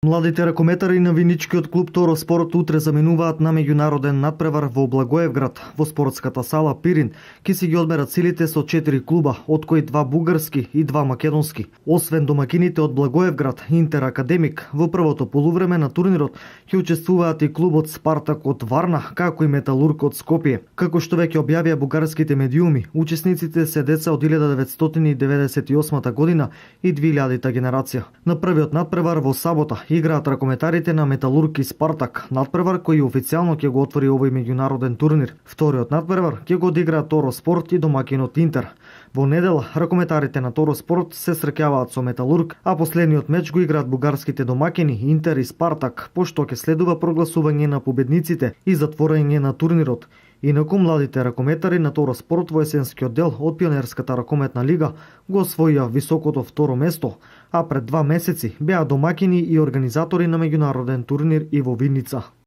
Младите ракометари на виничкиот клуб Торо Спорт утре заминуваат на меѓународен надпревар во Благоевград, во спортската сала Пирин, ки си ги одмерат силите со 4 клуба, од кои 2 бугарски и 2 македонски. Освен домакините од Благоевград, Интер Академик, во првото полувреме на турнирот ќе учествуваат и клубот Спартак од Варна, како и Металург од Скопје. Како што веќе објавија бугарските медиуми, учесниците се деца од 1998 година и 2000 генерација. На првиот надпревар во сабота играат ракометарите на Металург и Спартак, надпревар кој официјално ќе го отвори овој меѓународен турнир. Вториот надпревар ќе го одиграат Торо Спорт и домакинот Интер. Во недела ракометарите на Торо Спорт се среќаваат со Металург, а последниот меч го играат бугарските домакини Интер и Спартак, пошто ќе следува прогласување на победниците и затворање на турнирот. Инаку младите ракометари на Торо Спорт во есенскиот дел од Пионерската ракометна лига го освоија високото второ место, а пред 2 месеци беа домакини и организатори на меѓународен турнир и во Виница.